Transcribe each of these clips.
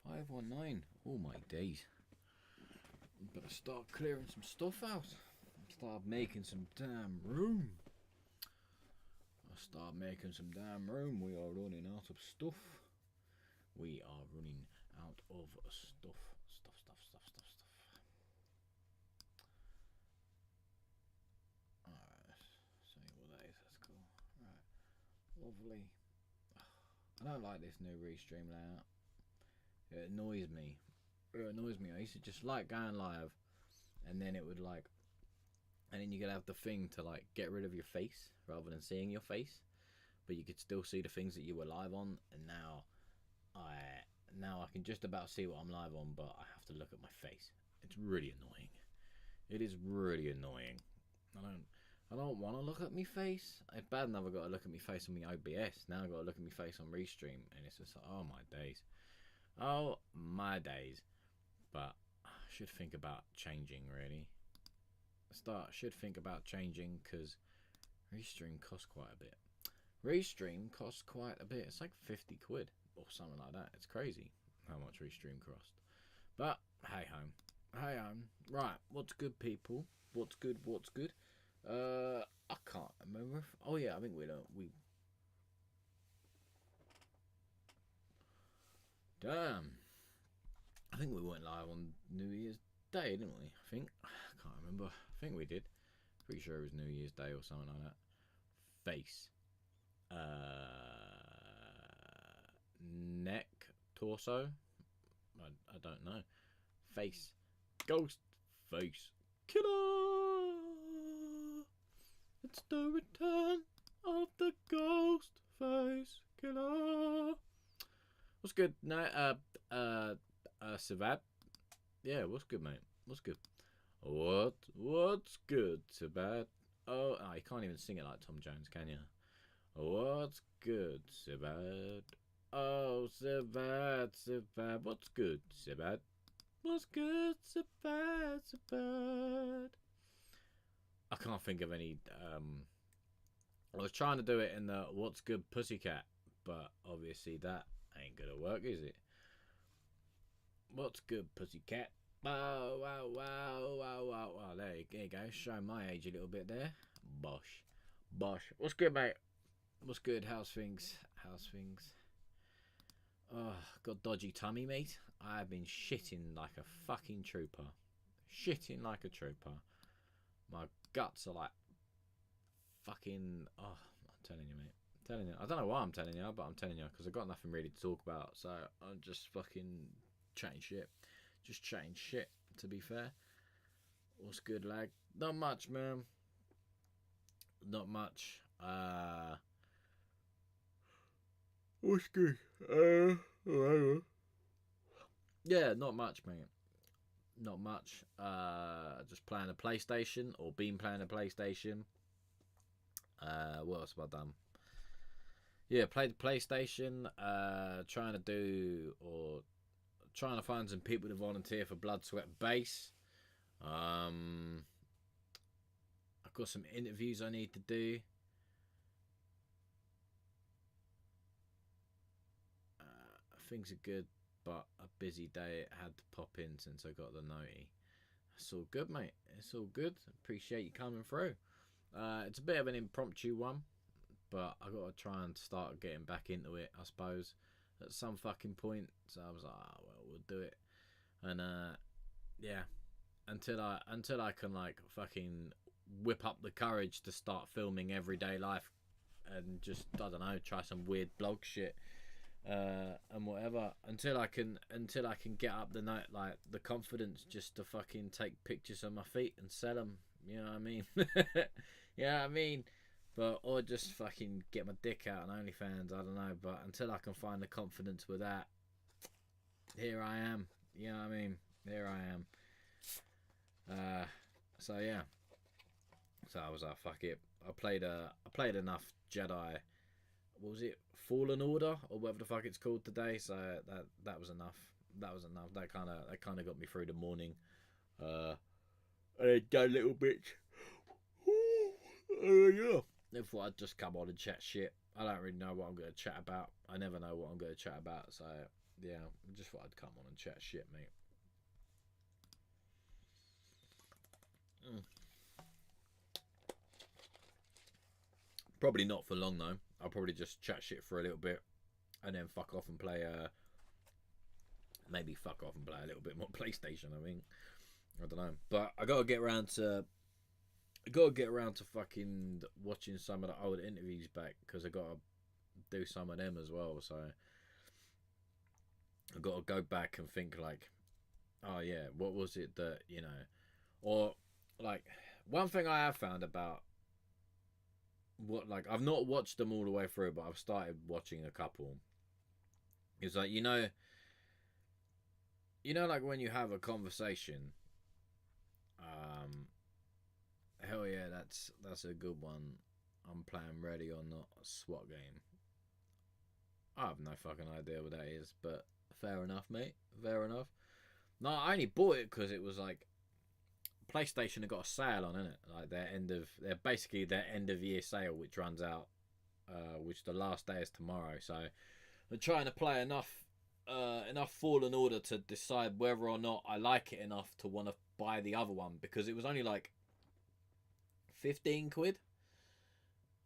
519. Oh my days. Better start clearing some stuff out. Start making some damn room. We are running out of stuff. We are running out of stuff. Stuff. Alright. See what that is. That's cool. Right. Lovely. I don't like this new Restream layout. It annoys me. I used to just like going live, and then it would like, and then you could have the thing to like get rid of your face rather than seeing your face, but you could still see the things that you were live on. And now I can just about see what I'm live on, but I have to look at my face. It's really annoying. It is really annoying. I don't want to look at my face. It's bad enough I got to look at my face on my OBS. Now I got to look at my face on Restream, and it's just like, oh my days. But I should think about changing, really. Should think about changing, because Restream costs quite a bit. It's like 50 quid or something like that. It's crazy how much Restream cost. But hey ho. Right, what's good, people? What's good? I can't remember. Oh yeah, I think we damn. I think we went live on New Year's Day, didn't we? I can't remember. I think we did. Pretty sure it was New Year's Day or something like that. Face. Neck. Torso. I don't know. Face. Ghost face. Killer! It's the return of the ghost face killer. What's good? No, Savad? Yeah, what's good, mate? What's good? What's good, Savad? Oh, you can't even sing it like Tom Jones, can you? What's good, Savad? Oh, Savad. What's good, Savad? What's good, Savad? I can't think of any. I was trying to do it in the What's Good Pussycat, but obviously that ain't gonna work, is it? What's good, Pussycat? Wow. There you go. Showing my age a little bit there. Bosh. What's good, mate? What's good? How's things? Oh, got dodgy tummy, mate. I've been shitting like a fucking trooper. My guts are like fucking. Oh, I'm telling you, mate. I don't know why I'm telling you, but I'm telling you because I've got nothing really to talk about. So I'm just fucking chatting shit. To be fair. What's good, lag? Not much, man. Not much. What's good? Yeah, not much, mate. Not much. Just playing a PlayStation, or been playing a PlayStation. What else have I done? Yeah, played the PlayStation. Trying to find some people to volunteer for Blood, Sweat, Base. I've got some interviews I need to do. Things are good, but a busy day. I had to pop in since I got the noti. It's all good, mate. It's all good. Appreciate you coming through. It's a bit of an impromptu one, but I got to try and start getting back into it, I suppose, at some fucking point. So I was like, we'll do it. And yeah, until I can like fucking whip up the courage to start filming everyday life and just, I don't know, try some weird blog shit. And whatever until I can get up the confidence just to fucking take pictures of my feet and sell them. You know what I mean? But or just fucking get my dick out on OnlyFans. I don't know. But until I can find the confidence with that, here I am. You know what I mean? Here I am. So yeah. So I was like, fuck it. I played enough Jedi. What was it? Fallen Order or whatever the fuck it's called today. So that was enough. That kind of got me through the morning. And then done little bits. Yeah. Therefore, I'd just come on and chat shit. I don't really know what I'm going to chat about. I never know what I'm going to chat about. So yeah, I just thought I'd come on and chat shit, mate. Mm. Probably not for long though. I'll probably just chat shit for a little bit and then fuck off and play. Maybe fuck off and play a little bit more PlayStation. I mean, I don't know, but I gotta get around to. I gotta get around to fucking watching some of the old interviews back because I gotta do some of them as well. So I gotta go back and think like, oh yeah, what was it that or like one thing I have found about what like I've not watched them all the way through, but I've started watching a couple. Is like like when you have a conversation, um, hell yeah, that's a good one. I'm playing Ready or Not a SWAT game. I have no fucking idea what that is, but fair enough, mate. Fair enough. No, I only bought it because it was like PlayStation had got a sale on, it, like their basically their end of year sale, which runs out, which the last day is tomorrow. So I'm trying to play enough Fallen Order to decide whether or not I like it enough to want to buy the other one because it was only like 15 quid.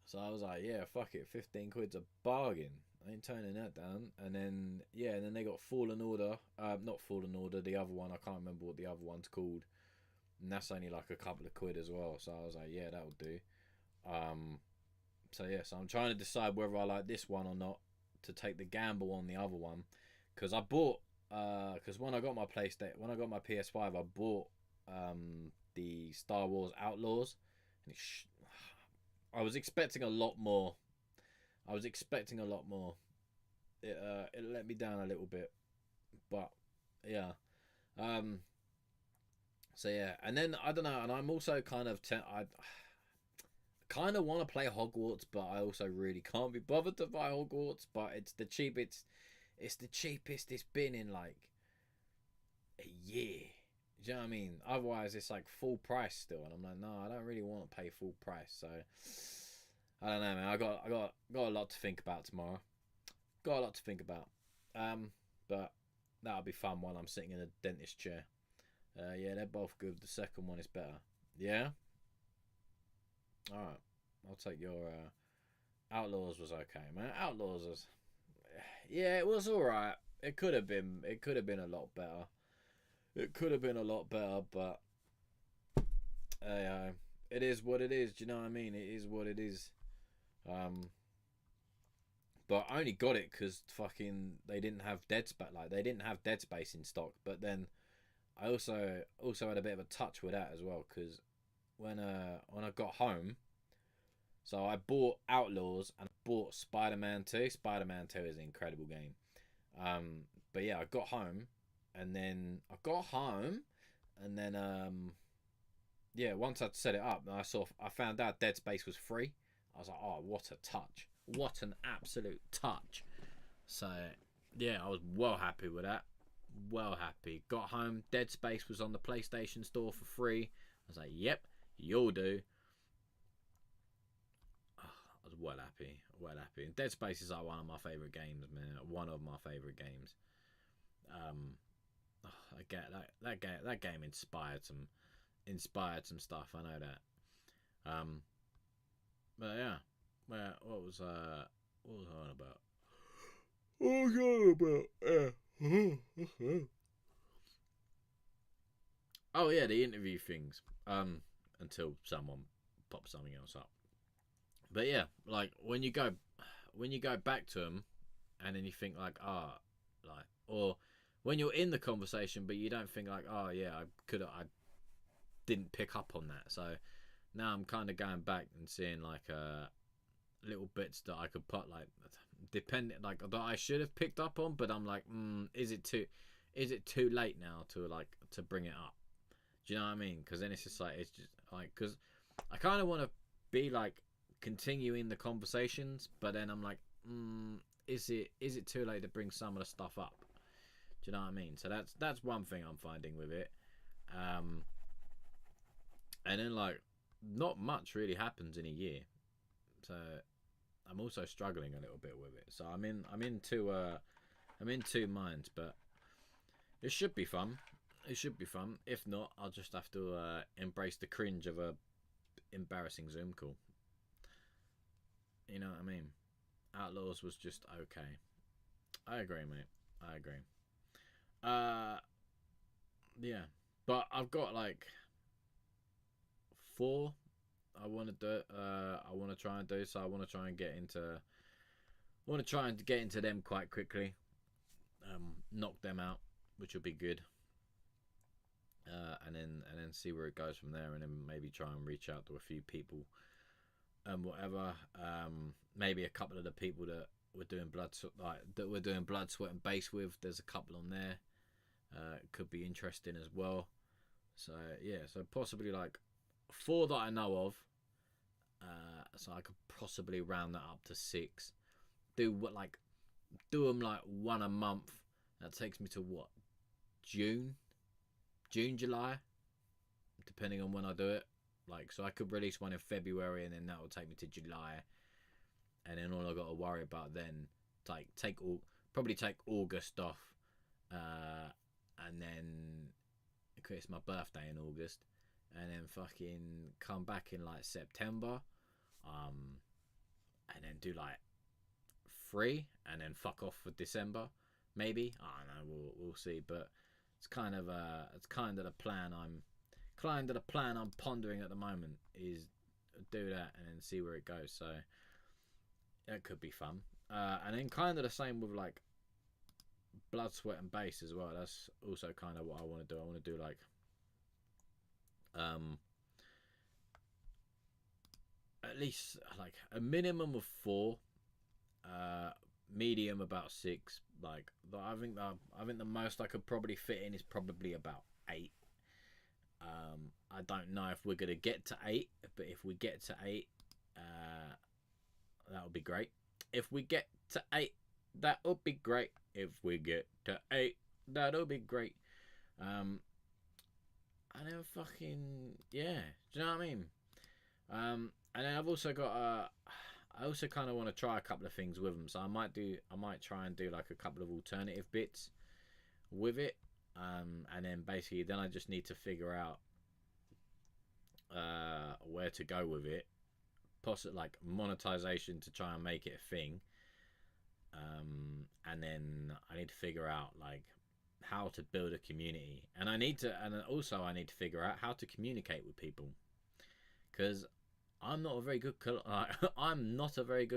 So I was like, yeah, fuck it, 15 quid's a bargain. I ain't turning that down. And then they got Fallen Order, not Fallen Order, the other one. I can't remember what the other one's called. And that's only like a couple of quid as well. So I was like, yeah, that'll do. So I'm trying to decide whether I like this one or not to take the gamble on the other one, because I bought because when I got my PS5, I bought the Star Wars Outlaws, and I was expecting a lot more. It let me down a little bit, but yeah. Um, so yeah, and then I don't know, and I'm also kind of I kind of want to play Hogwarts, but I also really can't be bothered to buy Hogwarts. But it's the cheapest. It's the cheapest it's been in like a year. Do you know what I mean? Otherwise, it's like full price still, and I'm like, no, I don't really want to pay full price. So I don't know, man. I got a lot to think about tomorrow. Got a lot to think about. But that'll be fun while I'm sitting in a dentist chair. Yeah, they're both good. The second one is better. Yeah. All right. I'll take your Outlaws was okay, man. Outlaws was, yeah, it was all right. It could have been. It could have been a lot better. It could have been a lot better, but it is what it is. Do you know what I mean? It is what it is. Um, but I only got it because fucking they didn't have Dead Space. Like they didn't have Dead Space in stock. But then I also had a bit of a touch with that as well because when I got home, so I bought Outlaws and I bought Spider-Man 2. Spider-Man 2 is an incredible game. But yeah, I got home and then yeah, once I'd set it up, I found out Dead Space was free. I was like, oh, what a touch! What an absolute touch! So yeah, I was well happy with that. Well happy. Got home, Dead Space was on the PlayStation Store for free. I was like, yep, you'll do. I was well happy, well happy. And Dead Space is like one of my favourite games, man. One of my favourite games. I get that game inspired some stuff. I know that. But yeah, what was I on about? What was I on about? Oh yeah, the interview things. Until someone pops something else up. But yeah, like when you go back to them, and then you think like, or when you're in the conversation, but you don't think like, oh yeah, I didn't pick up on that. So now I'm kind of going back and seeing like little bits that I could put like that I should have picked up on, but I'm like, is it too late now to bring it up? Do you know what I mean? Because then it's just like because I kind of want to be like continuing the conversations, but then I'm like, is it too late to bring some of the stuff up? Do you know what I mean? So that's one thing I'm finding with it. And then like not much really happens in a year, so I'm also struggling a little bit with it. So I'm into I'm in two minds, but it should be fun. It should be fun. If not, I'll just have to embrace the cringe of a embarrassing Zoom call. You know what I mean? Outlaws was just okay. I agree, mate. I agree. Uh, yeah, but I've got like four. I want to do. I want to try and do. So I want to try and get into. I want to try and get into them quite quickly. Knock them out, which will be good. And then see where it goes from there, and then maybe try and reach out to a few people, and whatever. Maybe a couple of the people that we're doing blood, sweat, and bass with. There's a couple on there. Could be interesting as well. So yeah, so possibly like four that I know of. So I could possibly round that up to six. Do them like one a month. That takes me to what? June, July, depending on when I do it. Like, so I could release one in February, and then that will take me to July, and then all I got to worry about then, like, probably take August off, and then because it's my birthday in August, and then fucking come back in like September, and then do like 3, and then fuck off for December, maybe. I don't know. We'll see, but it's kind of the plan I'm pondering at the moment, is do that and then see where it goes. So that could be fun. And then kind of the same with like blood, sweat, and bass as well. That's also kind of what I want to do. I want to do like at least like a minimum of 4, medium about 6. Like I think the most I could probably fit in is probably about 8. I don't know if we're gonna get to 8, but if we get to 8, that would be great. If we get to 8, that would be great. If we get to 8, that'll be great. And then fucking yeah, do you know what I mean? And then I've also got I also kind of want to try a couple of things with them, so I might try and do like a couple of alternative bits with it, and then basically then I just need to figure out where to go with it, possibly like monetization to try and make it a thing, and then I need to figure out like how to build a community, and also I need to figure out how to communicate with people, because I'm not a very good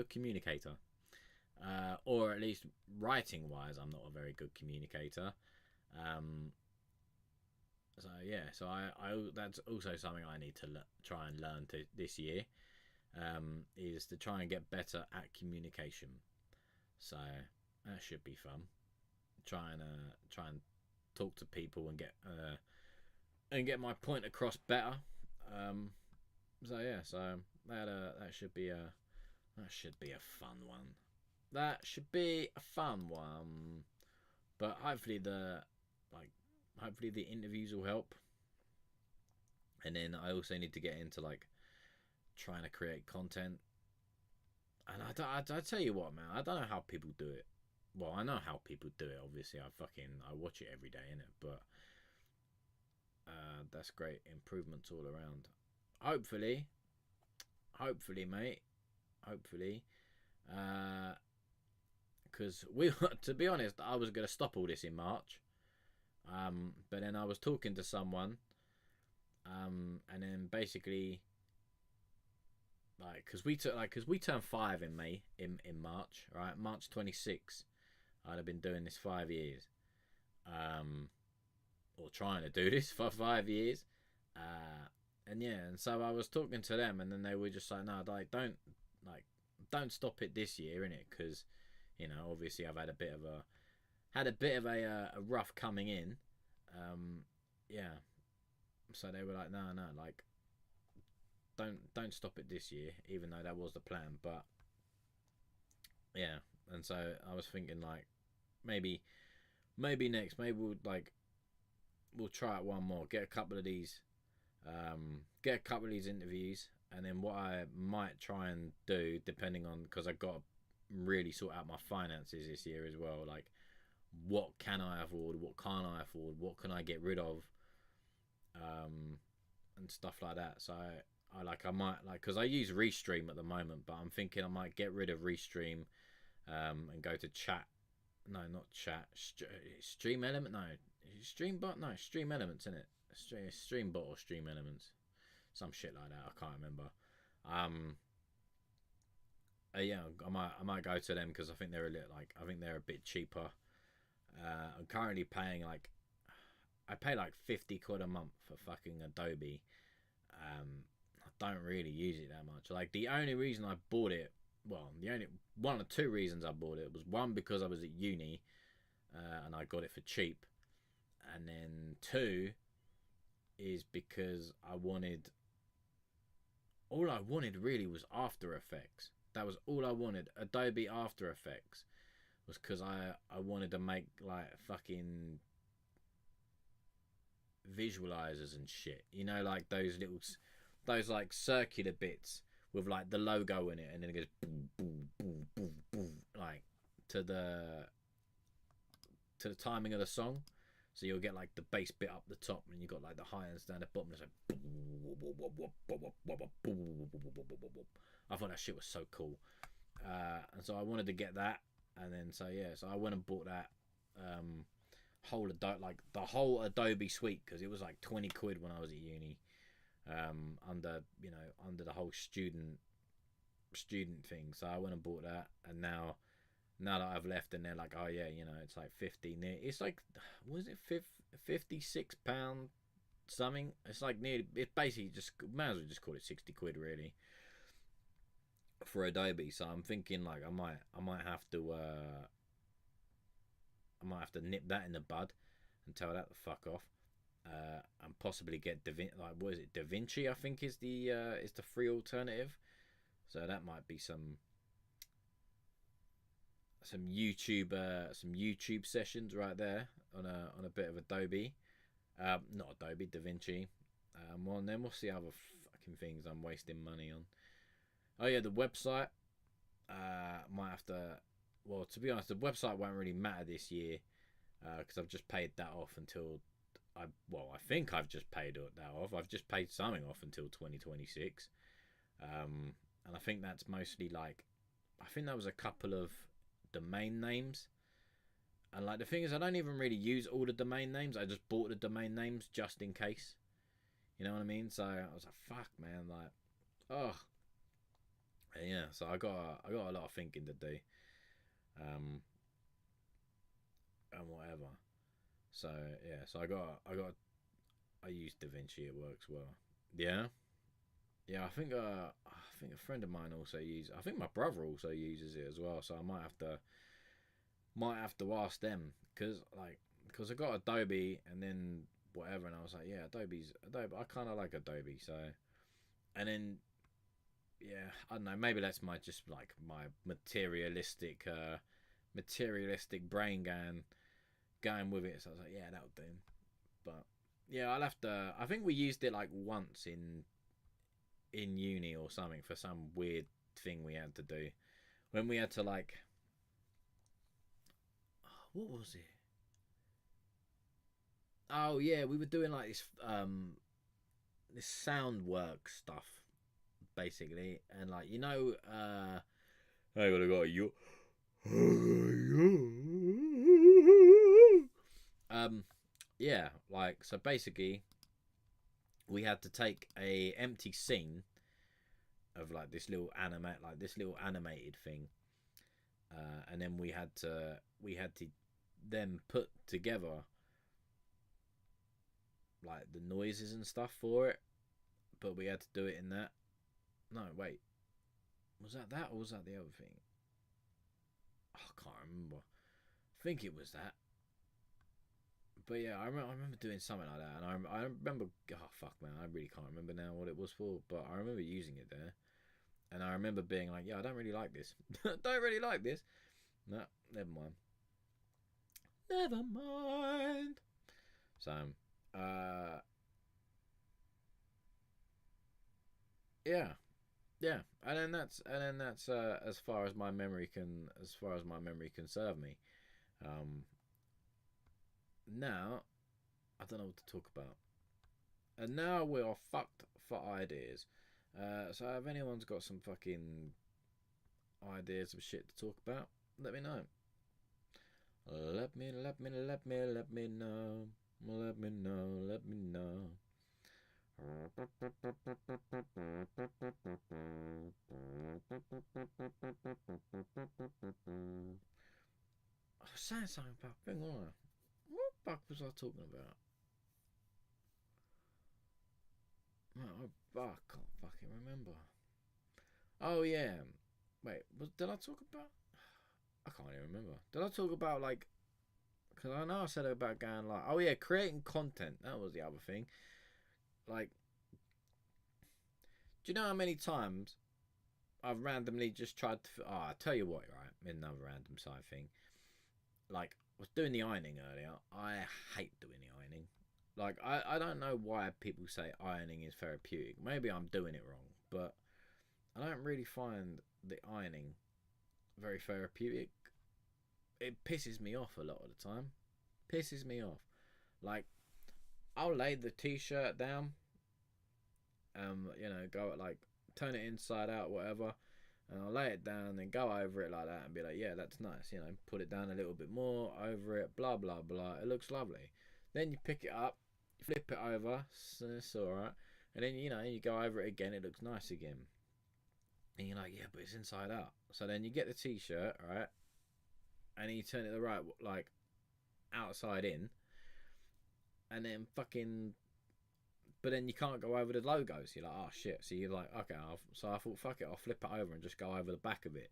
communicator, or at least writing wise, I'm not a very good communicator. So yeah, so I that's also something I need to try and learn this year, is to try and get better at communication. So that should be fun. Try and talk to people and get my point across better. So yeah, so that should be a fun one. That should be a fun one. But hopefully the interviews will help. And then I also need to get into like trying to create content. And I tell you what, man, I don't know how people do it. Well, I know how people do it. Obviously, I watch it every day, innit? But that's great improvements all around. Hopefully, mate. Hopefully, because to be honest, I was gonna stop all this in March, but then I was talking to someone, and then basically, like, because we turned 5 in May, in March, right? March 26th. I'd have been doing this 5 years, or trying to do this for 5 years, and yeah, and so I was talking to them, and then they were just like, no, like don't stop it this year, innit? Because obviously I've had a bit of a rough coming in, yeah. So they were like, no, like don't stop it this year, even though that was the plan. But yeah, and so I was thinking like maybe next, maybe we'll try it one more, get a couple of these interviews, and then what I might try and do, depending on, because I've got to really sort out my finances this year as well, like what can I afford, what can't I afford, what can I get rid of, and stuff like that. So I might because I use Restream at the moment, but I'm thinking I might get rid of Restream, and go to Chat. No, not Chat. Stream Element. No, Streambot. No, Stream Elements, isn't it? Streambot or Stream Elements, some shit like that. I can't remember. Yeah, I might go to them because I think they're I think they're a bit cheaper. I'm currently paying I pay like 50 quid a month for fucking Adobe. I don't really use it that much. Like, the only reason I bought it, well, the only one or two reasons I bought it was, one, because I was at uni, and I got it for cheap, and then two is because all I wanted really was After Effects. That was all I wanted. Adobe After Effects was because I wanted to make like fucking visualizers and shit. You know, like those like circular bits with like the logo in it, and then it goes boom, boom, boom, boom, boom, like to the timing of the song. So you'll get like the bass bit up the top, and you got like the high ends down the bottom. It's like, I thought that shit was so cool, and so I wanted to get that, and then so I went and bought that whole the whole Adobe suite, because it was like 20 quid when I was at uni, under the whole student thing. So I went and bought that, and now that I've left, and they're like, oh yeah, it's like 50. It's like, was it £56 something? It's like nearly. It's basically just, might as well just call it 60 quid really for Adobe. So I'm thinking like I might have to nip that in the bud and tell that to fuck off, and possibly get DaVinci, I think is the free alternative. So that might be some YouTube sessions right there on a bit of Adobe, not Adobe, DaVinci. Well, and then we'll see other fucking things I'm wasting money on. Oh yeah, the website. Might have to. Well, to be honest, the website won't really matter this year, because I've just paid that off until I think I've just paid that off. I've just paid something off until 2026, and I think that's mostly like, I think that was a couple of domain names, and like the thing is, I don't even really use all the domain names. I just bought the domain names just in case. You know what I mean? So I was like, fuck, man, like, oh, and yeah. So I got a lot of thinking to do, and whatever. So yeah, so I use DaVinci. It works well. Yeah, yeah. I think a friend of mine also uses. I think my brother also uses it as well. So I might have to ask them, because I got Adobe and then whatever, and I was like, yeah, Adobe. I kind of like Adobe. So, and then yeah, I don't know. Maybe that's my materialistic brain going with it. So I was like, yeah, that'll do. But yeah, I'll have to. I think we used it like once in uni or something for some weird thing we had to do, when we had to like, what was it? Oh yeah, we were doing like this sound work stuff basically, and like, I gotta go you. Yeah, like, so basically we had to take a empty scene of like this little animated thing, and then we had to then put together like the noises and stuff for it, but we had to do it in that. No, wait, was that or was that the other thing? Oh, I can't remember. I think it was that. But yeah, I remember doing something like that, and I remember. Oh fuck, man, I really can't remember now what it was for, but I remember using it there, and I remember being like, "Yeah, I don't really like this. Don't really like this." No, never mind. Never mind. So, yeah, yeah, and then that's as far as my memory can serve me. Um, now I don't know what to talk about. And now we are fucked for ideas. So if anyone's got some fucking ideas of shit to talk about, let me know. Let me know. Let me know. Let me know. Let me know. I was saying something about thing, wasn't I? What the fuck was I talking about? I can't fucking remember. Oh yeah. Wait, did I talk about? I can't even remember. Did I talk about like? Because I know I said about going like, oh yeah, creating content. That was the other thing. Like, do you know how many times I've randomly just tried to? Oh, I tell you what, right? Another random side thing. Like, I was doing the ironing earlier. I hate doing the ironing. Like, I don't know why people say ironing is therapeutic. Maybe I'm doing it wrong, but I don't really find the ironing very therapeutic. It pisses me off a lot of the time. Pisses me off. Like, I'll lay the t-shirt down, go like turn it inside out, whatever, and I'll lay it down and go over it like that and be like, yeah, that's nice. Put it down a little bit more over it, blah blah blah. It looks lovely. Then you pick it up, you flip it over, so it's alright, and then you go over it again. It looks nice again. And you're like, yeah, but it's inside out. So then you get the t-shirt, right, and then you turn it the right, like, outside in, and then fucking, but then you can't go over the logos. You're like, oh shit. So you're like, okay, so I thought, fuck it, I'll flip it over and just go over the back of it,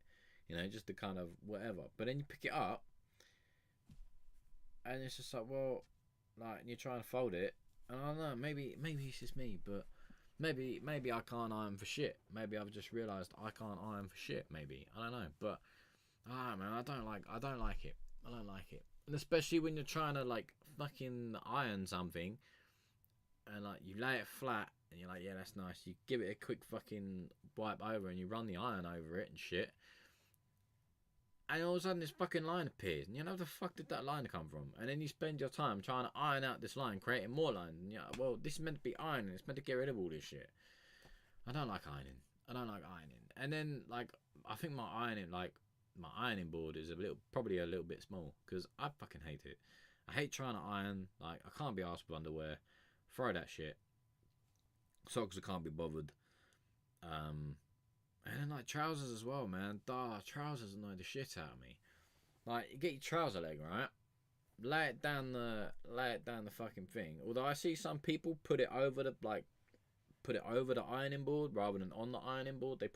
just to kind of whatever. But then you pick it up, and it's just like, well, like, and you're trying to fold it, and I don't know, maybe it's just me, but maybe I can't iron for shit. Maybe I've just realised I can't iron for shit. Maybe I don't know, but man, I don't like it. I don't like it, and especially when you're trying to like fucking iron something, and like you lay it flat, and you're like, yeah, that's nice. You give it a quick fucking wipe over, and you run the iron over it and shit. And all of a sudden this fucking line appears, and where the fuck did that line come from? And then you spend your time trying to iron out this line, creating more lines. And you're like, well, this is meant to be ironing. It's meant to get rid of all this shit. I don't like ironing. And then like, I think my ironing board is probably a little bit small, because I fucking hate it. I hate trying to iron. Like, I can't be arsed with underwear. Throw that shit. Socks, I can't be bothered. And then like trousers as well, man. Trousers annoy the shit out of me. Like, you get your trouser leg, right? Lay it down the fucking thing. Although I see some people put it over the ironing board rather than on the ironing board. They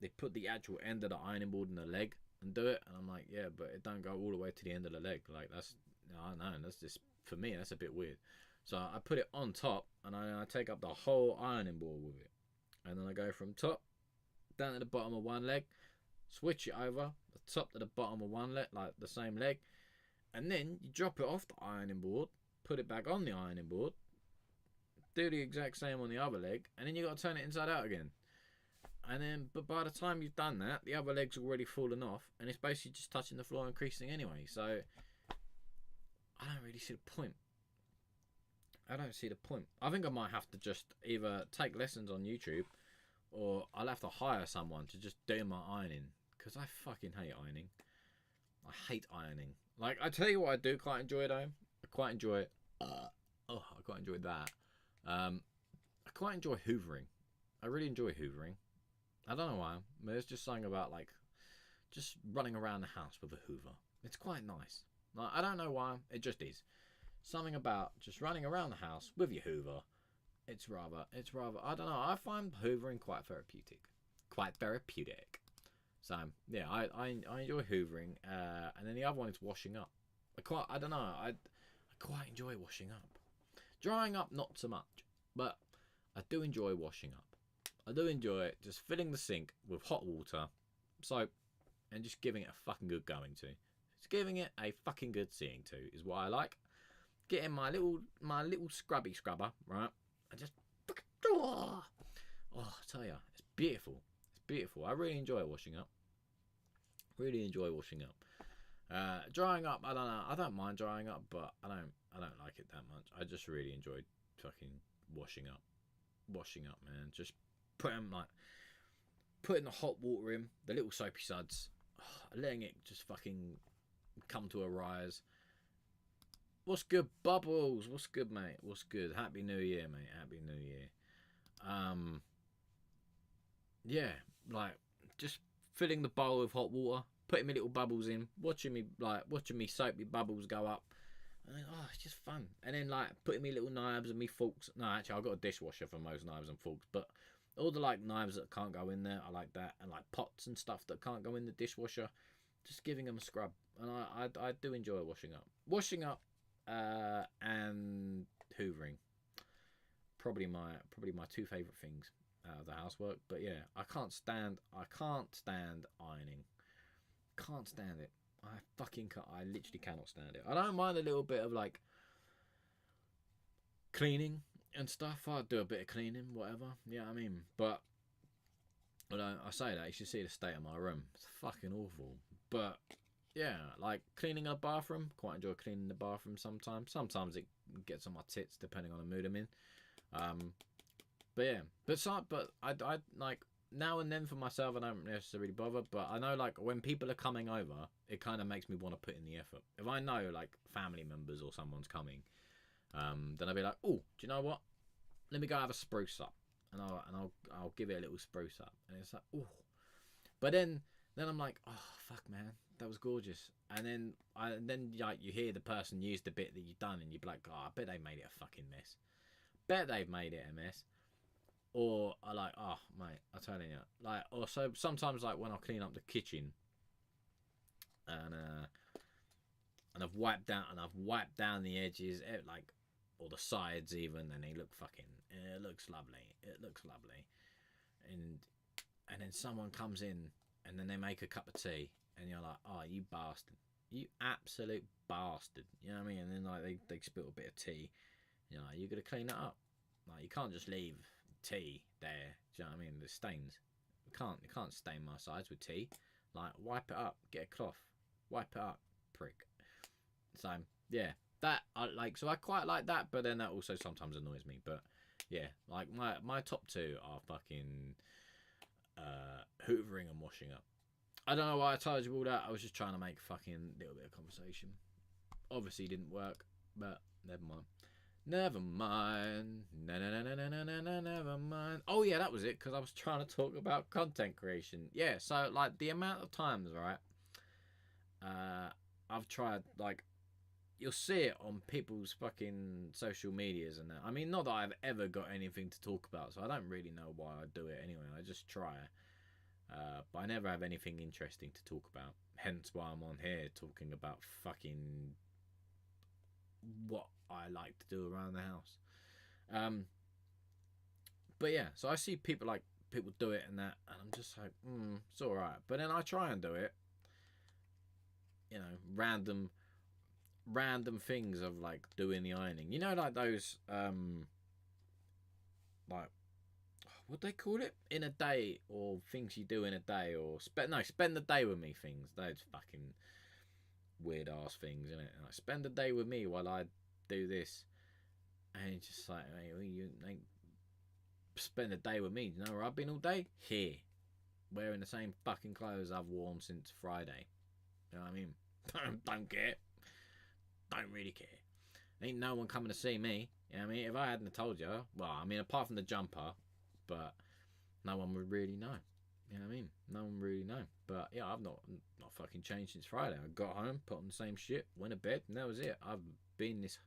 put the actual end of the ironing board in the leg and do it. And I'm like, yeah, but it don't go all the way to the end of the leg. Like, I don't know. That's just, for me, that's a bit weird. So I put it on top, and I take up the whole ironing board with it. And then I go from top down to the bottom of one leg, switch it over, the top to the bottom of one leg, like the same leg, and then you drop it off the ironing board, put it back on the ironing board, do the exact same on the other leg, and then you got to turn it inside out again. And then, but by the time you've done that, the other leg's already fallen off, and it's basically just touching the floor and creasing anyway. So I don't really see the point. I think I might have to just either take lessons on YouTube, or I'll have to hire someone to just do my ironing, because I fucking hate ironing. I hate ironing. Like, I tell you what I do quite enjoy though. I quite enjoy I quite enjoy that. I quite enjoy hoovering. I really enjoy hoovering. I don't know why. There's just something about like just running around the house with a hoover. It's quite nice. Like, I don't know why. It just is. Something about just running around the house with your hoover. It's rather, I don't know. I find hoovering quite therapeutic. So yeah, I enjoy hoovering. And then the other one is washing up. I quite enjoy washing up. Drying up, not so much, but I do enjoy washing up. I do enjoy it, just filling the sink with hot water, soap, and just giving it a fucking good going to. Just giving it a fucking good seeing to is what I like. Getting my little scrubber, right? And just, I tell you, it's beautiful. I really enjoy washing up. Drying up, I don't know. I don't mind drying up, but I don't like it that much. I just really enjoyed fucking washing up. Washing up, man. Just putting the hot water in, the little soapy suds, letting it just fucking come to a rise. What's good, Bubbles? What's good, mate? What's good? Happy New Year, mate. Happy New Year. Yeah, like just filling the bowl with hot water, putting my little bubbles in, watching me soapy bubbles go up. And then, oh, it's just fun. And then like putting me little knives and me forks. No, actually, I've got a dishwasher for most knives and forks, but all the like knives that can't go in there, I like that, and like pots and stuff that can't go in the dishwasher, just giving them a scrub. And I do enjoy washing up, and hoovering. Probably my two favorite things out of the housework. But yeah, I can't stand ironing. Can't stand it. I literally cannot stand it. I don't mind a little bit of like cleaning and stuff. I do a bit of cleaning, whatever. Yeah, I mean, but I say that you should see the state of my room. It's fucking awful. But yeah, like cleaning a bathroom. Quite enjoy cleaning the bathroom sometimes. Sometimes it gets on my tits depending on the mood I'm in. But yeah, but I like now and then for myself I don't necessarily bother, but I know like when people are coming over, it kind of makes me want to put in the effort. If I know like family members or someone's coming, then I'll be like, oh, do you know what? Let me go have a spruce up, and I'll give it a little spruce up, and it's like, oh, but then I'm like, oh fuck man, that was gorgeous, and then like you hear the person use the bit that you've done, and you're like, oh, I bet they made it a fucking mess. Bet they've made it a mess. Or I like, oh mate, I'm telling you, like, or so sometimes like when I clean up the kitchen, and I've wiped down the edges, like, or the sides even, and they look fucking, it looks lovely, and then someone comes in, and then they make a cup of tea, and you're like, oh you bastard, you absolute bastard, you know what I mean? And then like they spill a bit of tea, you know, you gotta clean that up, like you can't just leave tea there. Do you know what I mean? The stains. You can't stain my sides with tea. Like wipe it up. Get a cloth. Wipe it up, prick. So yeah, that I like. So I quite like that, but then that also sometimes annoys me. But yeah, like my top two are fucking hoovering and washing up. I don't know why I told you all that. I was just trying to make a fucking little bit of conversation. Obviously didn't work, but never mind. Never mind. Never mind. Oh yeah, that was it, because I was trying to talk about content creation. Yeah, so like the amount of times, right? I've tried, like, you'll see it on people's fucking social medias and that. I mean, not that I've ever got anything to talk about, so I don't really know why I do it anyway. I just try. But I never have anything interesting to talk about. Hence why I'm on here talking about fucking what I like to do around the house. But yeah, so I see people do it and that, and I'm just like, it's alright. But then I try and do it. You know, random things of like doing the ironing. You know, like those like, what they call it, in a day, or things you do in a day, or spend the day with me things. Those fucking weird ass things, innit? Like, spend the day with me while I do this, and it's just like, hey, you ain't spend the day with me. You know where I've been all day? Here, wearing the same fucking clothes I've worn since Friday. You know what I mean? Don't care. Don't really care. Ain't no one coming to see me. You know what I mean? If I hadn't told you, well, I mean, apart from the jumper, but no one would really know. You know what I mean? No one really know. But yeah, I've not fucking changed since Friday. I got home, put on the same shit, went to bed, and that was it. I've been this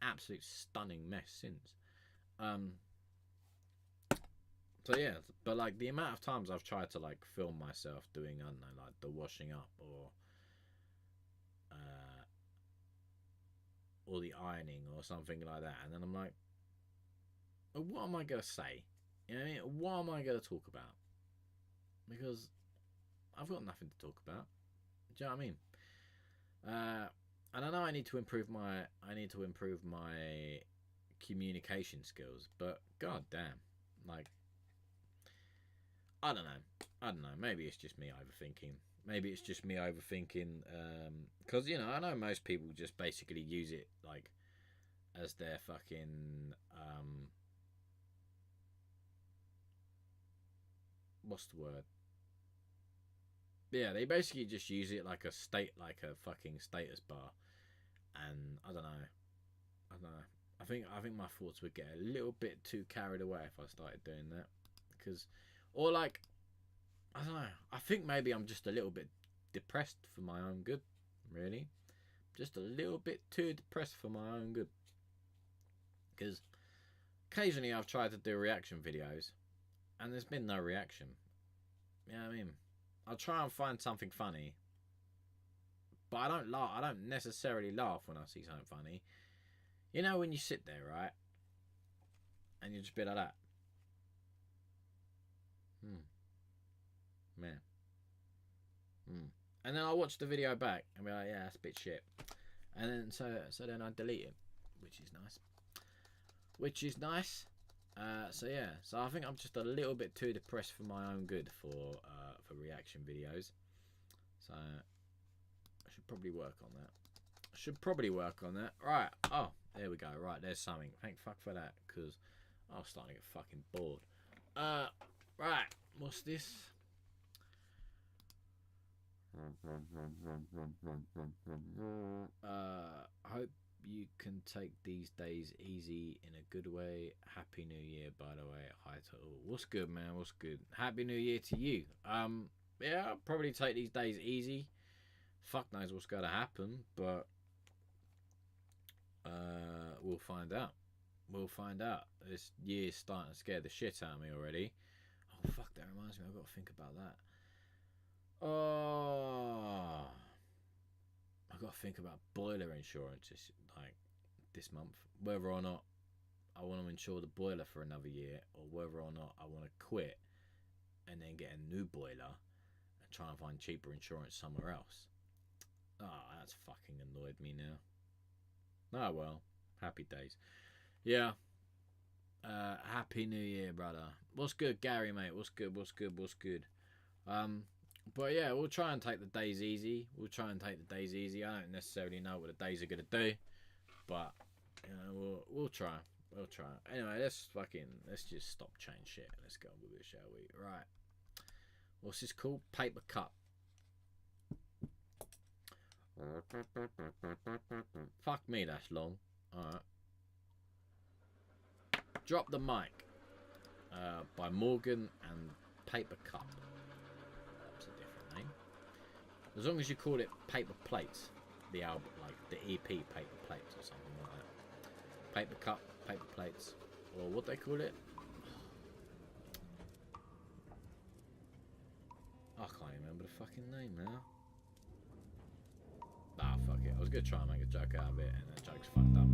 absolute stunning mess since. So yeah, but like the amount of times I've tried to like film myself doing, I don't know, like the washing up or the ironing or something like that, and then I'm like, what am I gonna say? You know what I mean? What am I gonna talk about? Because I've got nothing to talk about. Do you know what I mean? And I know I need to improve my communication skills, but god damn, like, I don't know. Maybe it's just me overthinking. maybe it's just me overthinking. Because you know, I know most people just basically use it like as their fucking what's the word? Yeah, they basically just use it like like a fucking status bar, and I don't know. I don't know. I think my thoughts would get a little bit too carried away if I started doing that, because, or like, I don't know. I think maybe I'm just a little bit depressed for my own good. Really, just a little bit too depressed for my own good. Because occasionally I've tried to do reaction videos, and there's been no reaction. You know what I mean? I'll try and find something funny, but I don't laugh. I don't necessarily laugh when I see something funny. You know when you sit there, right, and you just be like that. Man. And then I'll watch the video back and be like, yeah, that's a bit shit. And then so then I delete it, which is nice. So yeah, so I think I'm just a little bit too depressed for my own good for reaction videos. So I should probably work on that. Right. Oh, there we go. Right, there's something. Thank fuck for that, because I was starting to get fucking bored. Right. What's this? Hope you can take these days easy in a good way. Happy New Year, by the way. Hi to all. What's good, man? What's good? Happy New Year to you. Yeah, I'll probably take these days easy. Fuck knows what's going to happen, but we'll find out. This year's starting to scare the shit out of me already. Oh, fuck, that reminds me. I've got to think about that. Oh, I've got to think about boiler insurance this month. Whether or not I want to insure the boiler for another year, or whether or not I want to quit and then get a new boiler and try and find cheaper insurance somewhere else. That's fucking annoyed me now. Oh well, happy days. Yeah. Happy New Year, brother. What's good, Gary, mate? What's good? But yeah, we'll try and take the days easy. I don't necessarily know what the days are gonna do, but you know, we'll try. Anyway, let's just stop chain shit. Let's go with it, shall we? Right. What's this called? Paper cup. Fuck me, that's long. Alright. Drop the Mic by Morgan and Paper Cup. That's a different name. As long as you call it Paper Plates, the album, like the EP Paper Plates or something like that. Paper Cup, Paper Plates, or what they call it. I can't remember the fucking name now. Ah, fuck it. I was going to try and make a joke out of it, and the joke's fucked up.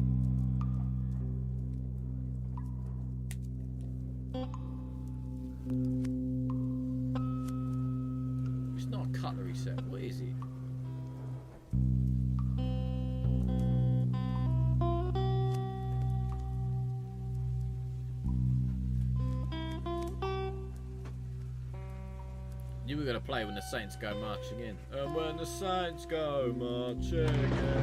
It's not a cutlery set. What is it? You were going to play When the Saints Go Marching In. And when the Saints go marching in.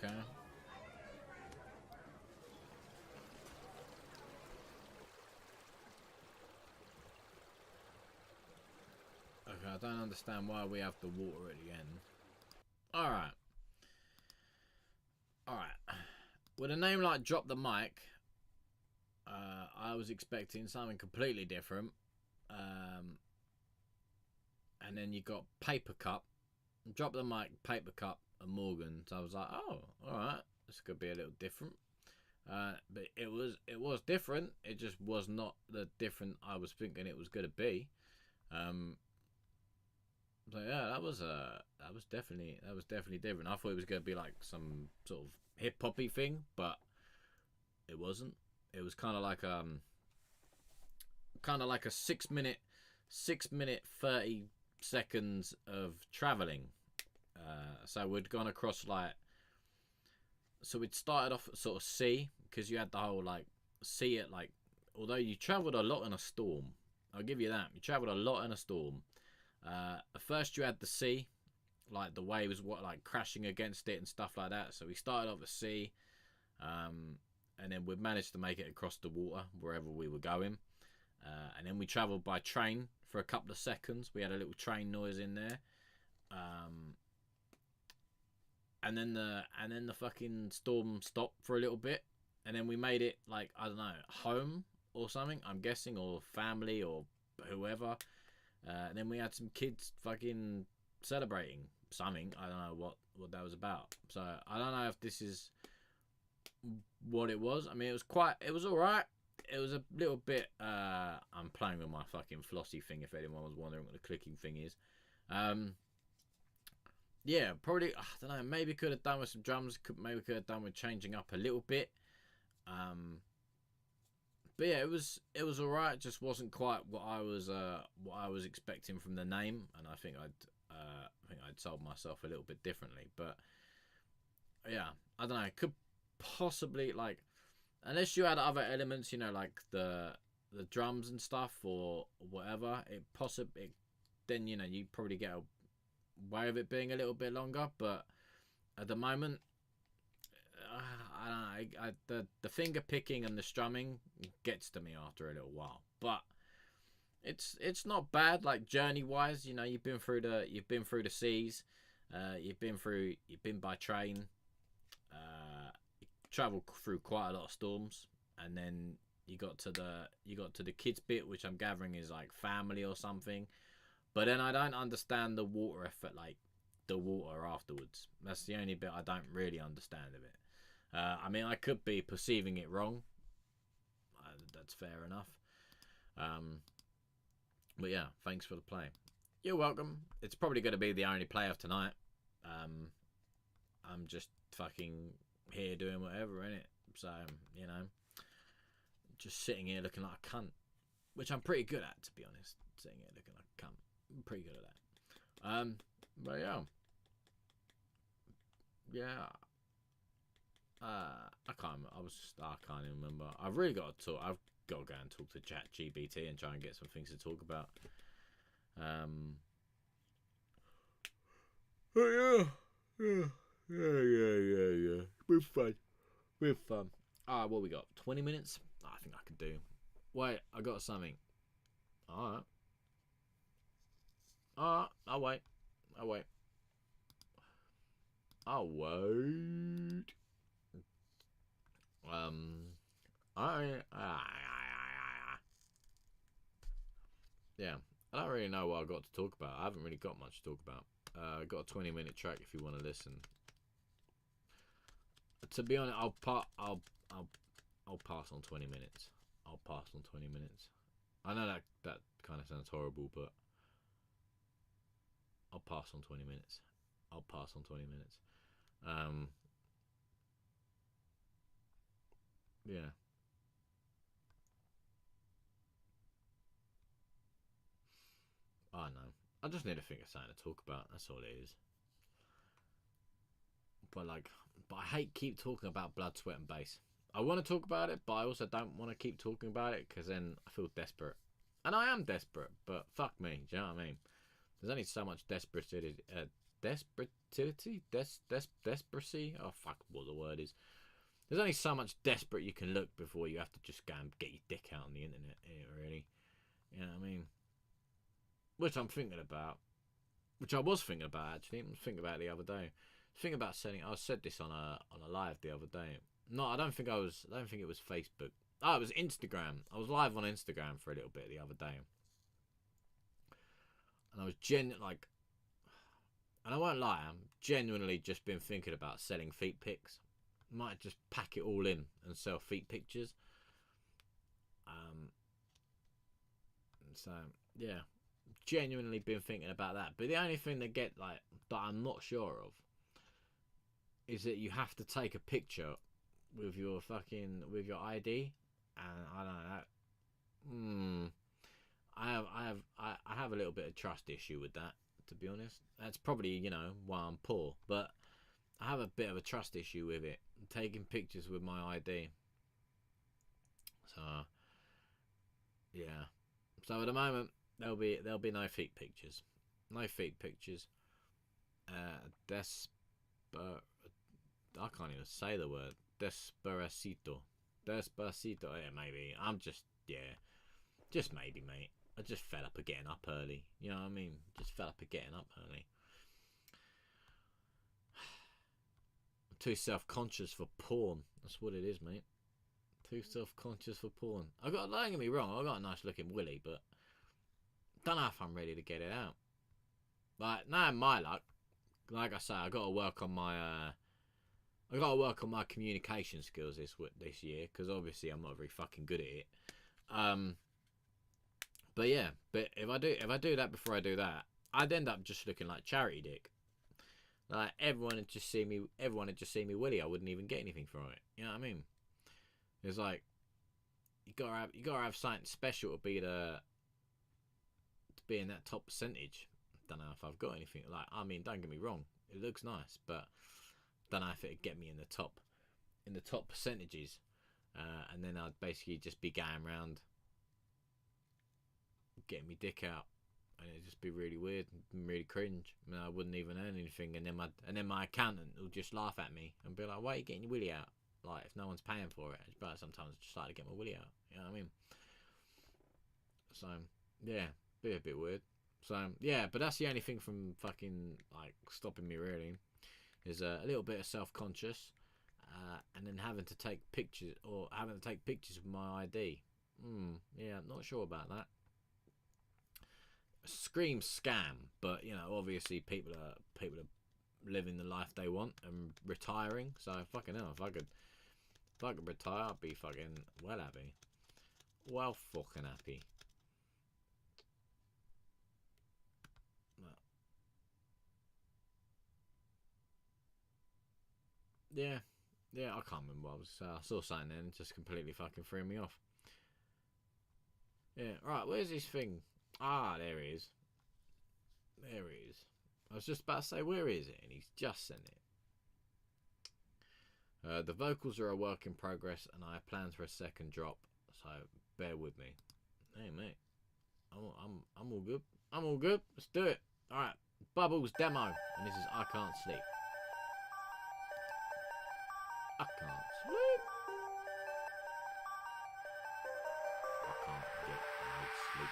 Okay. Okay, I don't understand why we have the water at the end. Alright. Alright. With a name like Drop the Mic, I was expecting something completely different. And then you got Paper Cup, Drop the Mic, Paper Cup, and Morgan. So I was like, oh, alright. This could be a little different. But it was different. It just was not the different I was thinking it was going to be. So yeah, that was definitely different. I thought it was going to be like some sort of hip hoppy thing, but it wasn't. It was kind of like a 6 minute 30 seconds of traveling. So we'd gone across so we'd started off at sort of sea, because you had the whole sea at although you travelled a lot in a storm, I'll give you that. You travelled a lot in a storm. At first you had the sea, the waves crashing against it and stuff like that. So we started off at sea, and then we managed to make it across the water wherever we were going. And then we travelled by train for a couple of seconds. We had a little train noise in there. And then the fucking storm stopped for a little bit, and then we made it I don't know, home or something, I'm guessing, or family or whoever. And then we had some kids fucking celebrating something. I don't know what that was about. So I don't know if this is what it was. I mean, it was all right. It was a little bit. I'm playing with my fucking flossy thing. If anyone was wondering what the clicking thing is, yeah, probably, I don't know, maybe could have done with some drums, maybe could have done with changing up a little bit. Um, but yeah, it was alright. Just wasn't quite what I was expecting from the name, and I think I'd sold myself a little bit differently. But yeah, I don't know. It could possibly, like, unless you had other elements, like the drums and stuff or whatever. Then you probably get away with it being a little bit longer. But at the moment, I don't know. The finger picking and the strumming gets to me after a little while, but it's not bad. Like journey wise, you've been through the seas, you've been by train, traveled through quite a lot of storms, and then you got to the kids bit, which I'm gathering is like family or something. But then I don't understand the water effort, like the water afterwards. That's the only bit I don't really understand of it. I mean, I could be perceiving it wrong. That's fair enough. Um, but yeah, thanks for the play. You're welcome. It's probably going to be the only play of tonight. Um, I'm just fucking here doing whatever, innit? So, you know, just sitting here looking like a cunt. Which I'm pretty good at, to be honest. Sitting here looking like a cunt. I'm pretty good at that. But yeah. Yeah. I can't. I can't even remember. I've really got to talk. I've got to go and talk to Chat GBT and try and get some things to talk about. Oh yeah. With fun. With fun. What we got? 20 minutes? I think I could do. Wait, I got something. Alright. I'll wait. I'll wait. I'll wait. Yeah. I don't really know what I've got to talk about. I haven't really got much to talk about. I got a 20-minute track if you want to listen. To be honest, I'll pass on 20 minutes. I'll pass on 20 minutes. I know that kind of sounds horrible, but I'll pass on 20 minutes. I'll pass on 20 minutes. Yeah. I know. I just need to think of something to talk about. That's all it is. But I hate keep talking about blood, sweat, and bass. I want to talk about it, but I also don't want to keep talking about it because then I feel desperate, and I am desperate. But fuck me, do you know what I mean? There's only so much desperacy. Desperacy. Oh fuck, what the word is. There's only so much desperate you can look before you have to just go and get your dick out on the internet. Really, you know what I mean? Which I'm thinking about. Which I was thinking about actually. I was thinking about it the other day. Thinking about setting. I said this on a live the other day. No, I don't think I was. I don't think it was Facebook. Oh, it was Instagram. I was live on Instagram for a little bit the other day, and I was and I won't lie, I'm genuinely just been thinking about selling feet pics. Might just pack it all in and sell feet pictures. So yeah, genuinely been thinking about that. But the only thing that I'm not sure of is that you have to take a picture with your ID, and I don't know. I have a little bit of trust issue with that, to be honest. That's probably why I'm poor, but I have a bit of a trust issue with it. Taking pictures with my ID. So yeah. So at the moment there'll be no feet pictures. No feet pictures. I can't even say the word. Despacito. Yeah, maybe. Just maybe, mate. I just fed up of getting up early. You know what I mean? Just fed up of getting up early. I'm too self-conscious for porn. That's what it is, mate. Too self-conscious for porn. Don't get me wrong, I got a nice looking willy, but don't know if I'm ready to get it out. Like, now in my luck, like I say, I got to work on my communication skills this year, because obviously I'm not very fucking good at it. But if I do that before I do that, I'd end up just looking like charity dick. Like everyone had just seen me. Everyone had just seen me Willie. I wouldn't even get anything from it. You know what I mean? It's like you gotta have something special to be in that top percentage. Don't know if I've got anything. Like, I mean, don't get me wrong, it looks nice, but don't know if it'd get me in the top percentages. And then I'd basically just be going around getting me dick out, and it'd just be really weird and really cringe. I mean, I wouldn't even earn anything, and then my accountant will just laugh at me and be like, "Why are you getting your willy out? Like, if no one's paying for it." But sometimes I just like to get my willy out. You know what I mean? So yeah, be a bit weird. So yeah, but that's the only thing from fucking like stopping me really is a little bit of self-conscious, and then having to take pictures of my ID. Yeah, I'm not sure about that. Screams scam, but you know, obviously people are living the life they want and retiring. So fucking hell, if I could retire, I'd be fucking well happy. Well fucking happy. Yeah, I can't remember what I saw something then, it just completely fucking threw me off. Yeah, right, where's this thing? Ah, there he is. There he is. I was just about to say, where is it? And he's just sent it. The vocals are a work in progress, and I have plans for a second drop, so bear with me. Hey, mate. I'm all good. I'm all good. Let's do it. Alright, Bubbles demo, and this is I Can't Sleep. I can't sleep. I can't get no sleep.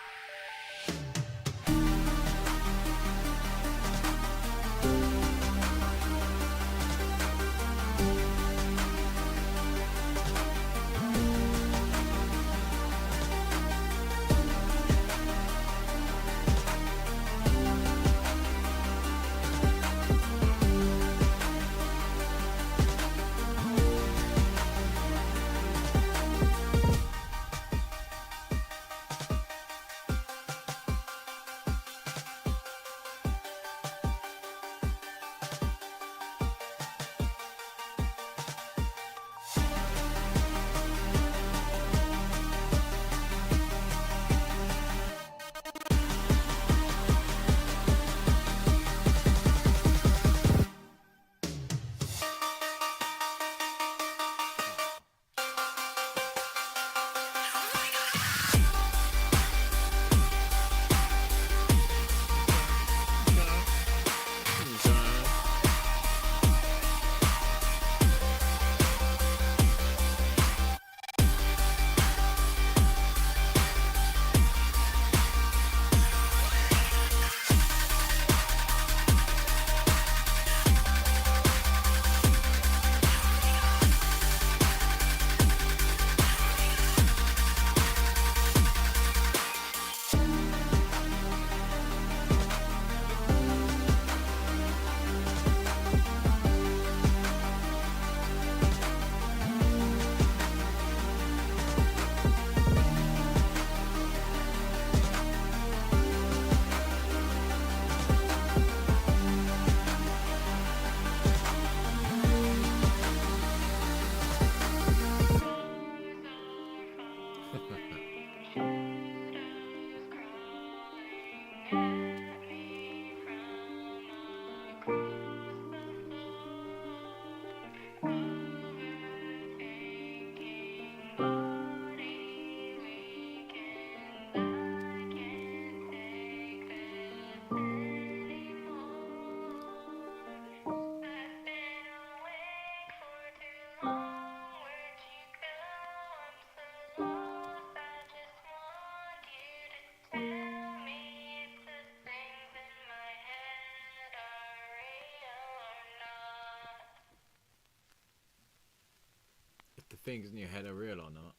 The things in your head are real or not.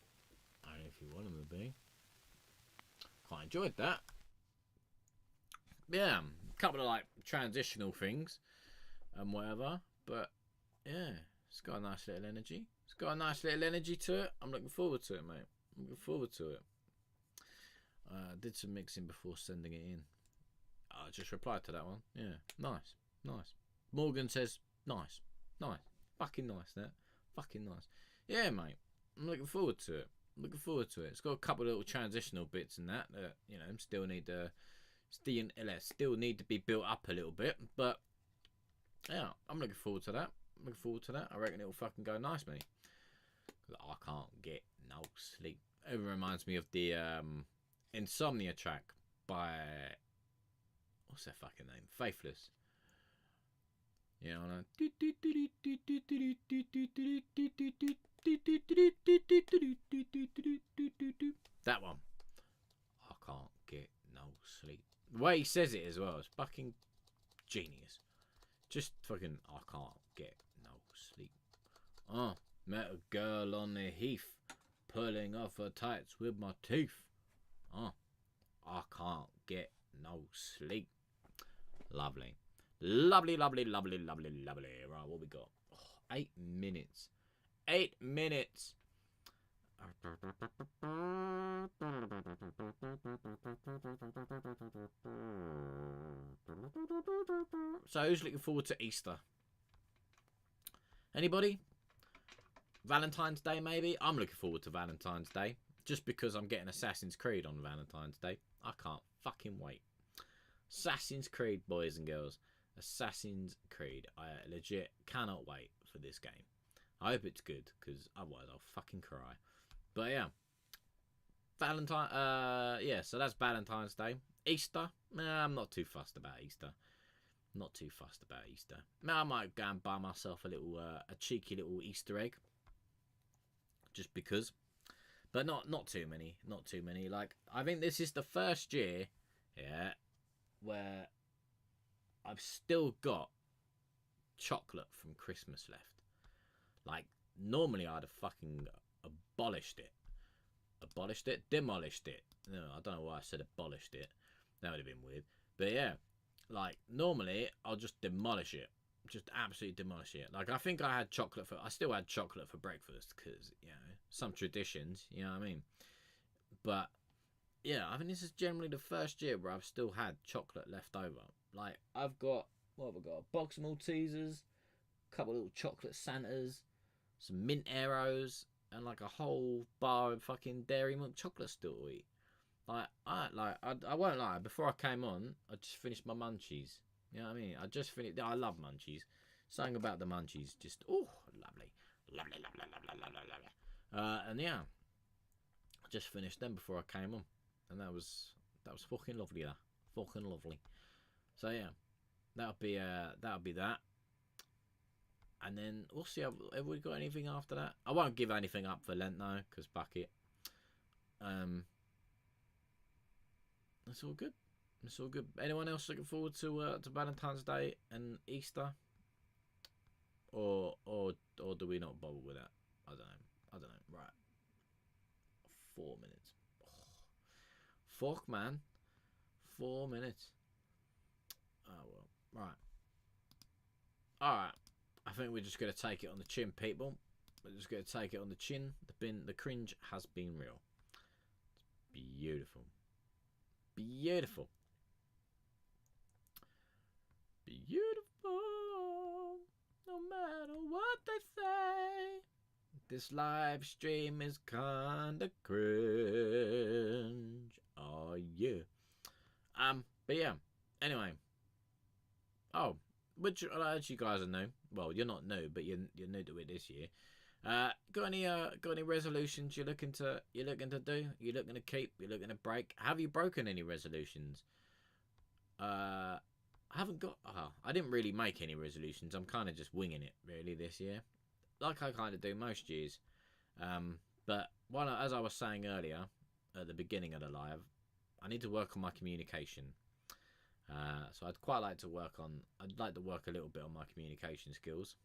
I don't know if you want them to be. Quite enjoyed that. Yeah, a couple of like transitional things and whatever, but yeah, it's got a nice little energy. It's got a nice little energy to it. I'm looking forward to it, mate. I'm looking forward to it. I did some mixing before sending it in. I just replied to that one. Yeah, nice. Morgan says, nice, nice, fucking nice. That fucking nice. Yeah, mate. I'm looking forward to it. Looking forward to it. It's got a couple of little transitional bits and that you know still need to be built up a little bit, but yeah, I'm looking forward to that. I'm looking forward to that. I reckon it'll fucking go nice, mate. Because I can't get no sleep. It reminds me of the Insomnia track by what's that fucking name? Faithless. You know, that one. I can't get no sleep. The way he says it as well is fucking genius. Just fucking, I can't get no sleep. Met a girl on the heath, pulling off her tights with my teeth. I can't get no sleep. Lovely. Lovely, lovely, lovely, lovely, lovely. Right, what we got? 8 minutes. 8 minutes. So who's looking forward to Easter? Anybody? Valentine's Day maybe? I'm looking forward to Valentine's Day. Just because I'm getting Assassin's Creed on Valentine's Day. I can't fucking wait. Assassin's Creed, boys and girls. Assassin's Creed. I legit cannot wait for this game. I hope it's good, because otherwise I'll fucking cry. But yeah. So that's Valentine's Day. Easter? Nah, I'm not too fussed about Easter. Not too fussed about Easter. Now I might go and buy myself a cheeky little Easter egg. Just because. But not too many. Not too many. Like, I think this is the first year, yeah, where I've still got chocolate from Christmas left. Like, normally I'd have fucking abolished it. Demolished it. No, I don't know why I said abolished it. That would have been weird. But yeah, like, normally I'll just demolish it. Just absolutely demolish it. Like, I think I still had chocolate for breakfast because, you know, some traditions, you know what I mean? But, yeah, I think this is generally the first year where I've still had chocolate left over. Like, I've got, what have I got? A box of Maltesers, a couple of little chocolate Santas, some mint arrows, and like a whole bar of fucking Dairy Milk chocolate still to eat. I won't lie, before I came on, I just finished my munchies. You know what I mean? I love munchies. Something about the munchies, just, lovely. Lovely, lovely, lovely, lovely, lovely. And yeah, I just finished them before I came on. And that was fucking lovely, that. Fucking lovely. So yeah, that'll be that. And then we'll see. Have we got anything after that? I won't give anything up for Lent now, because fuck it. It's all good. It's all good. Anyone else looking forward to Valentine's Day and Easter? Or do we not bother with that? I don't know. Right. 4 minutes. Fuck, man. 4 minutes. Oh well. Right. Alright. I think we're just going to take it on the chin, people. We're just going to take it on the chin. The cringe has been real. It's beautiful. Beautiful. Beautiful. No matter what they say. This live stream is kinda cringe. Oh yeah. But yeah. Anyway. Oh, which as you guys are new. Well, you're not new, but you're new to it this year. Got any resolutions you're looking to do? You're looking to keep? You're looking to break? Have you broken any resolutions? I haven't got. I didn't really make any resolutions. I'm kind of just winging it really this year, like I kind of do most years. But as I was saying earlier at the beginning of the live, I need to work on my communication. So I'd like to work a little bit on my communication skills,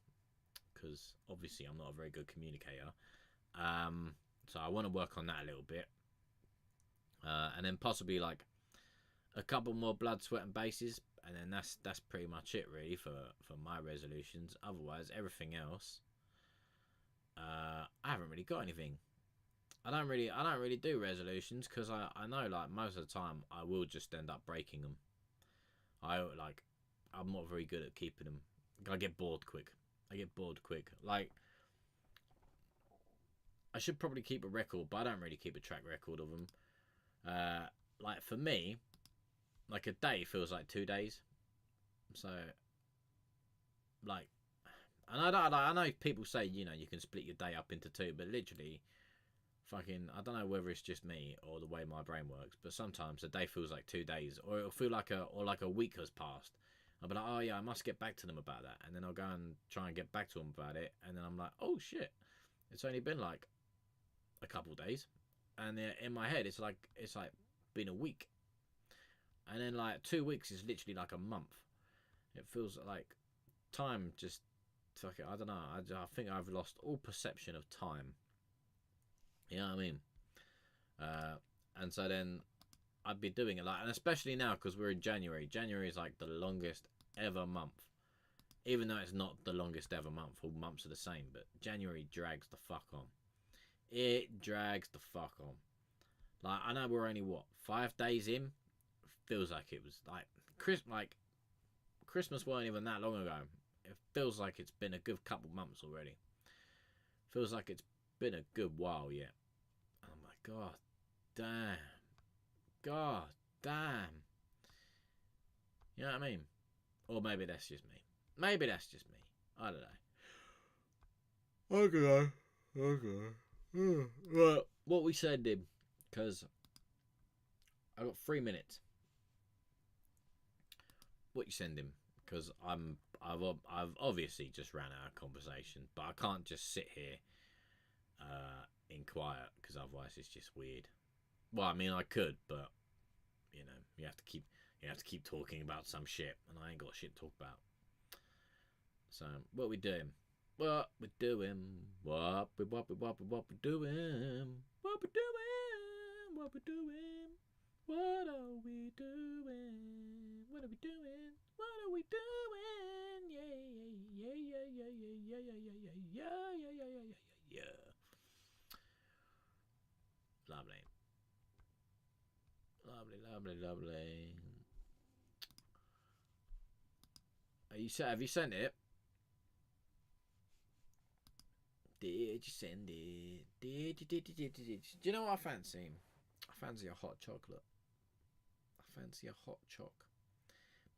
because obviously I'm not a very good communicator. So I want to work on that a little bit, and then possibly like a couple more blood, sweat and bases, and then that's pretty much it really for my resolutions. Otherwise, everything else, I haven't really got anything. I don't really do resolutions, because I know like most of the time I will just end up breaking them. I'm not very good at keeping them. I get bored quick. Like, I should probably keep a record, but I don't really keep a track record of them. Like, for me, like, a day feels like 2 days. So, like, and I know people say, you know, you can split your day up into two, but literally, fucking, I don't know whether it's just me or the way my brain works, but sometimes a day feels like 2 days, or it'll feel like a week has passed. I'll be like, oh yeah, I must get back to them about that, and then I'll go and try and get back to them about it, and then I'm like, oh shit, it's only been like a couple days, and in my head it's like been a week, and then like 2 weeks is literally like a month. It feels like time just fuck it. I don't know. I think I've lost all perception of time. You know what I mean? And so then I'd be doing it like, and especially now because we're in January. January is like the longest ever month, even though it's not the longest ever month. All months are the same, but January drags the fuck on. It drags the fuck on. Like, I know we're only 5 days in. Feels like it was like Christmas weren't even that long ago. It feels like it's been a good couple months already. Feels like it's been a good while yet. And I'm like, God damn. You know what I mean? Or maybe that's just me. I don't know. Okay. Well, what we said, did, because I got 3 minutes. What you send him? Because I've obviously just ran out of conversation, but I can't just sit here in quiet, because otherwise it's just weird. Well, I mean, I could, but you know, you have to keep talking about some shit, and I ain't got shit to talk about. So what we doing? What we doing? What we doing? What we doing? What are we doing? What are we doing? What are we doing? What are we doing? Yeah. Lovely. Have you sent it? Did you send it? Did you? Do you know what I fancy? I fancy a hot chocolate.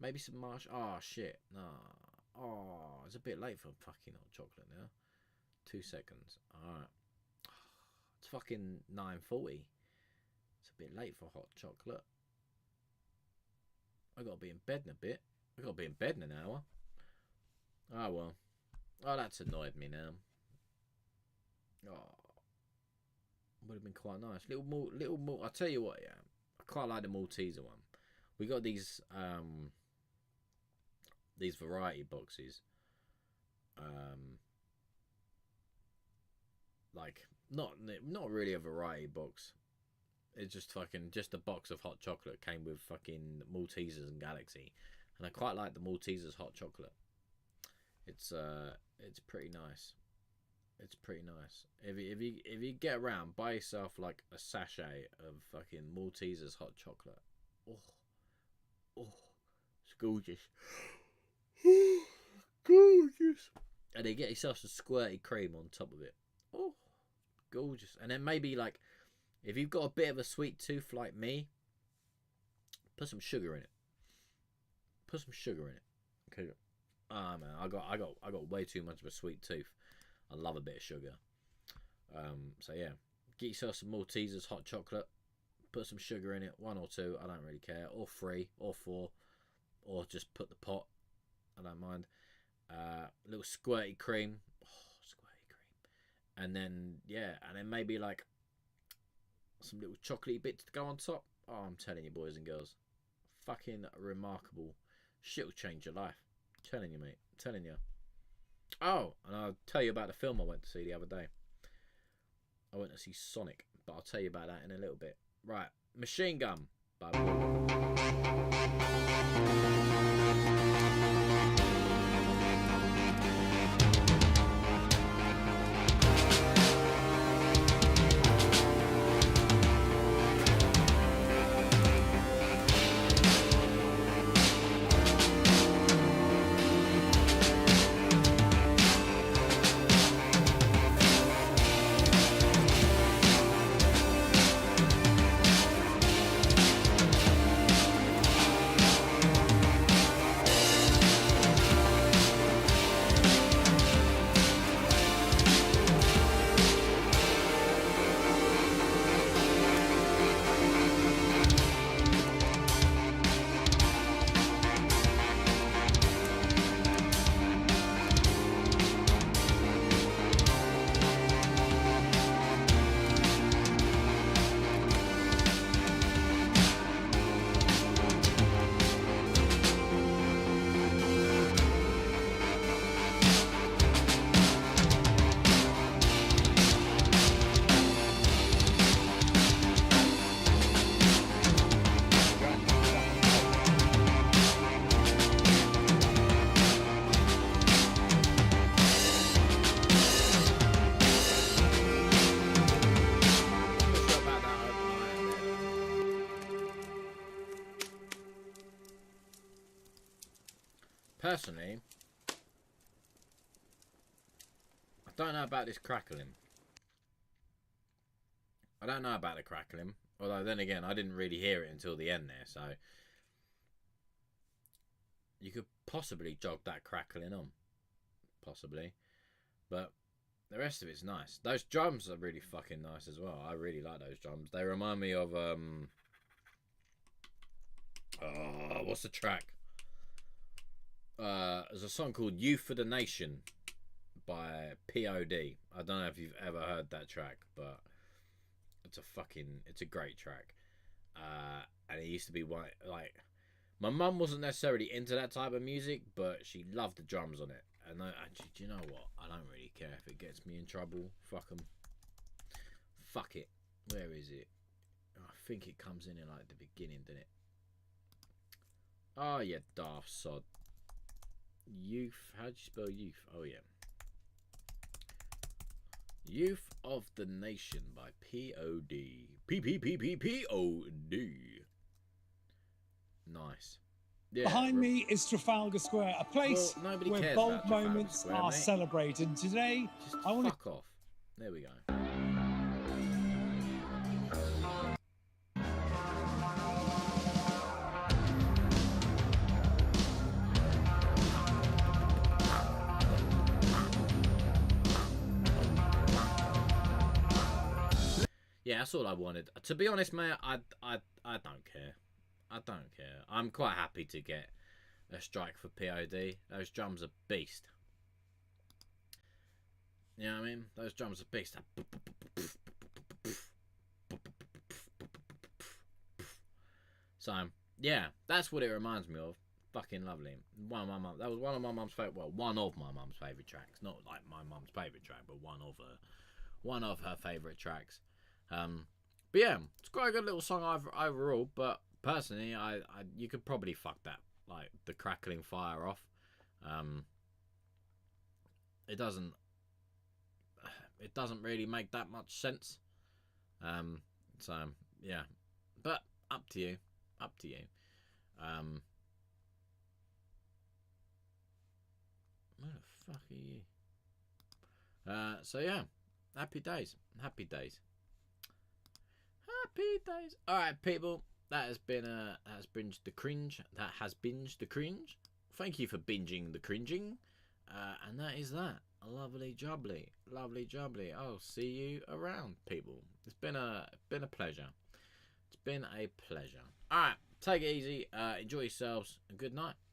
Maybe some Oh shit, nah. Oh, it's a bit late for fucking hot chocolate now. 2 seconds. Alright. It's fucking 9:40. It's a bit late for hot chocolate. I gotta be in bed in a bit. I gotta be in bed in an hour. Oh well. Oh, that's annoyed me now. Oh, would have been quite nice. Little more. I'll tell you what, yeah. I quite like the Malteser one. We got these variety boxes. Like not really a variety box. It's just a box of hot chocolate. Came with fucking Maltesers and Galaxy, and I quite like the Maltesers hot chocolate. It's pretty nice. It's pretty nice. If you get around, buy yourself like a sachet of fucking Maltesers hot chocolate. Oh, it's gorgeous. Gorgeous. And then get yourself some squirty cream on top of it. Oh, gorgeous. And then maybe like, if you've got a bit of a sweet tooth like me, put some sugar in it. Okay. Ah man, I got way too much of a sweet tooth. I love a bit of sugar. So yeah, get yourself some Maltesers hot chocolate. Put some sugar in it, 1 or 2, I don't really care, or 3 or 4, or just put the pot. I don't mind. Little squirty cream. And then maybe like some little chocolatey bits to go on top. Oh, I'm telling you, boys and girls, fucking remarkable. Shit will change your life. I'm telling you, mate. I'm telling you. Oh, and I'll tell you about the film I went to see the other day. I went to see Sonic, but I'll tell you about that in a little bit. Right, Machine Gun. personally, I don't know about this crackling. I don't know about the crackling. Although, then again, I didn't really hear it until the end there, so you could possibly jog that crackling on. Possibly. But the rest of it's nice. Those drums are really fucking nice as well. I really like those drums. They remind me of what's the track? There's a song called "Youth for the Nation" by POD. I don't know if you've ever heard that track, but it's a great track. And it used to be one, like, my mum wasn't necessarily into that type of music, but she loved the drums on it. And do you know what? I don't really care if it gets me in trouble. Fuck 'em. Fuck it. Where is it? I think it comes in like the beginning, doesn't it? Oh, yeah, daft sod. Youth. How do you spell youth? Oh, yeah. Youth of the Nation by P.O.D. P-P-P-P-P-O-D. Nice. Yeah, behind me is Trafalgar Square, a place where bold moments are celebrated. Today, I want to fuck off. There we go. Yeah, that's all I wanted. To be honest, mate, I don't care. I don't care. I'm quite happy to get a strike for POD. Those drums are beast. You know what I mean? Those drums are beast. So, yeah, that's what it reminds me of. Fucking lovely. That was one of my mum's favorite. Well, one of my mum's favorite tracks. Not like my mum's favorite track, but one of her favorite tracks. But yeah, it's quite a good little song overall. But personally, I you could probably fuck that, like, the crackling fire off. It doesn't really make that much sense. So yeah, but up to you. Where the fuck are you? So yeah, happy days. All right, people. That has binged the cringe. That has binged the cringe. Thank you for binging the cringing. And that is that. Lovely jubbly. I'll see you around, people. It's been a pleasure. All right, take it easy. Enjoy yourselves. And good night.